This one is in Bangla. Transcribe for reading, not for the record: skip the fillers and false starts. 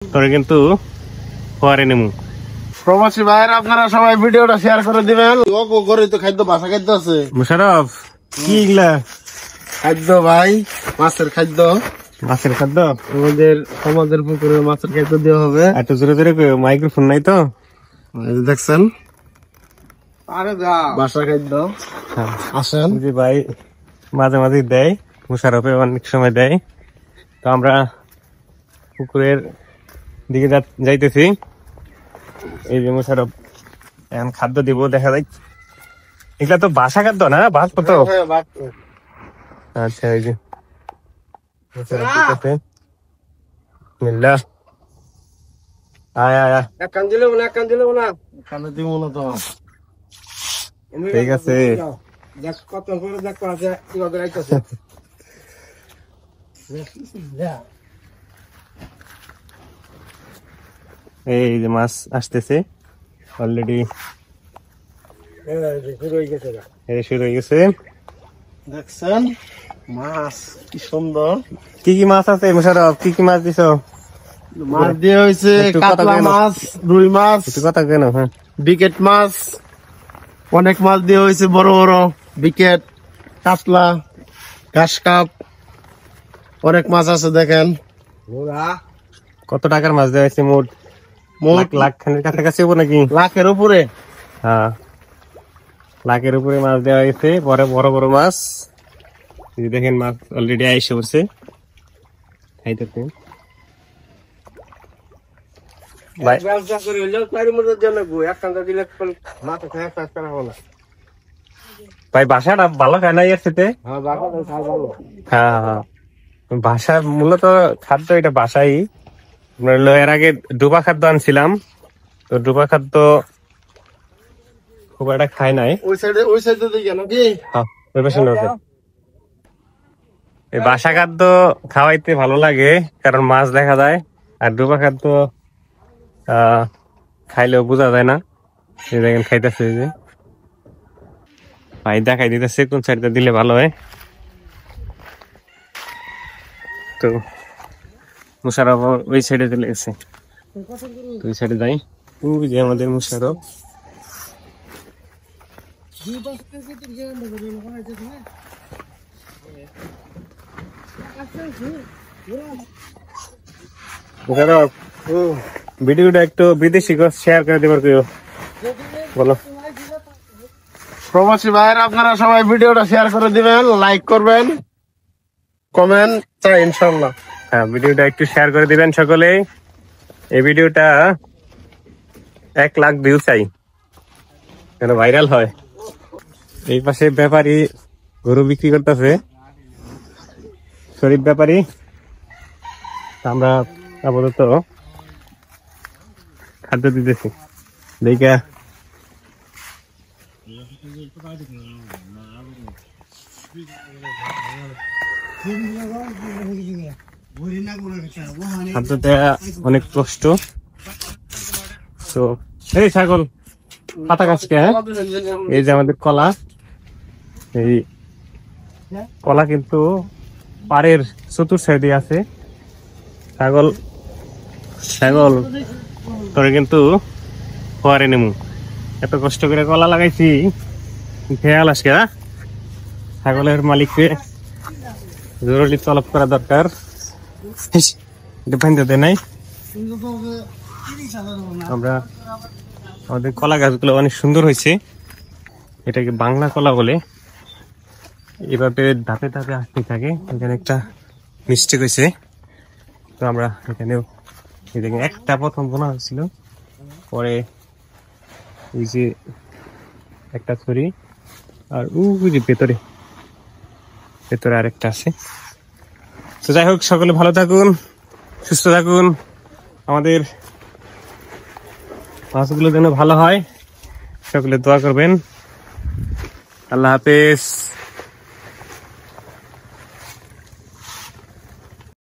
তোরে কিন্তু পরে নেমু। প্রবাসী ভাইয়ের আপনারা সবাই ভিডিওটা শেয়ার করে দিবেন। লোক করে তো খাদ্য বাসা খাদ্য আছে। মুশারফ কি এগুলা খাদ্য ভাই, মাছের খাদ্য। মাছের খাদ্য আমাদের পুকুরে মাছের খাদ্য দেওয়া হবে। এত জোরে জোরে মাইক্রোফোন নাই তো দেখছেন বাসা খাদ্য। আসেন জি ভাই, মাঝে মাঝে দেয়, মুশারফে অনেক সময় দেয়। তো আমরা পুকুরের দিকে যাইতেছি। এই যে মুশারফ এখন খাদ্য দিব, দেখা যায় এগুলা তো বাসা খাদ্য না, বাস কত। আচ্ছা এই যে মুশারফ দিতেছে। বিসমিল্লাহ। আয় আয় আয়। ঠিক আছে। এই যে মাছ আসতেছে অলরেডি, শুরু হয়ে গেছে। দেখছেন মাছ কি সুন্দর। কি কি মাছ আছে মুশারফ, কি কি মাছ দিছো? মাছ দিয়ে হয়েছে কাতলা মাছ, রুই মাছ, কথা কেন? হ্যাঁ, বিকেট মাছ, অনেক মাছ দিয়ে হয়েছে বড় বড় বিকেট, কাতলা, ঘাস কাপ, অনেক মাছ আছে দেখেন। কত টাকার মাছ দেওয়া হয়েছে? মোট লাখ খানের কাছাকাছি হবো নাকি? লাখের উপরে। হ্যাঁ, লাখের উপরে মাছ দেওয়া হয়েছে, বড় বড় মাছ। দেখেন মাছ অলরেডি আইসে পড়ছে, খাইতেছে। ভাই বাসাটা ভালো খায় না এর সাথে? হ্যাঁ হ্যাঁ, বাসা মূলত খাদ্য এটা বাসাই। এর আগে ডুবা খাদ্য আনছিলাম, তো ডুবা খাদ্য খুব একটা খাই নাই। ওই সাইডে দিকে নাকি? এই বাসা খাদ্য খাওয়াইতে ভালো লাগে, কারণ মাছ দেখা যায়। আর ডুবা খাদ্য খাইলেও বোঝা যায় না। দেখেন খাইতেছে, যে ভাই দেখাই দিতেছে কোন সাইডটা দিলে ভালো হয়। তো মুশারফ ওই সাইডে চলে গেছে, ওই সাইডে যাই। ওই যে আমাদের মুশারফ। মুশারফ ভিডিওটা একটু বিদেশি শেয়ার করে দেবার কেউ বলো। প্রবাসী ভাইয়ের আপনারা সবাই ভিডিওটা শেয়ার করে দিবেন, লাইক করবেন, কমেন্ট চাই ইনশাল্লাহ। হ্যাঁ, ভিডিওটা একটু শেয়ার করে দিবেন সকলে। এই ভিডিওটা 1 লাখ ভিউ চাই, যেন ভাইরাল হয়। এই পাশে ব্যাপারী গরু বিক্রি করতেছে, শরীফ ব্যাপারী। আমরা আপাতত খাদ্য দিতেছি দেখা। খাদ্য দেয়া অনেক কষ্ট। তো এই ছাগল পাতা গাছকে, এই যে আমাদের কলা, এই কলা কিন্তু পাড়ের চতুর সাইডে আছে। ছাগল তোরে কিন্তু পরে নেমু। এত কষ্ট করে কলা লাগাইছি, খেয়াল আসকে। ছাগলের মালিককে জরুরি তলব করা দরকার। নাই আমরা, আমাদের কলা গাছগুলো অনেক সুন্দর হয়েছে। এটাকে বাংলা কলা বলে। এভাবে ধাপে ধাপে আসতে থাকে। এখানে একটা মিস্টেক হয়েছে, তো আমরা এখানেও একটা প্রথম বোনা হয়েছিল, পরে এই যে একটা ছড়ি, আর ওই যে ভেতরে আরেকটা আছে। তো যাই হোক, সকলে ভালো থাকুন, সুস্থ থাকুন। আমাদের মাছগুলো যেন ভালো হয়, সকলে দোয়া করবেন। আল্লাহ হাফেজ।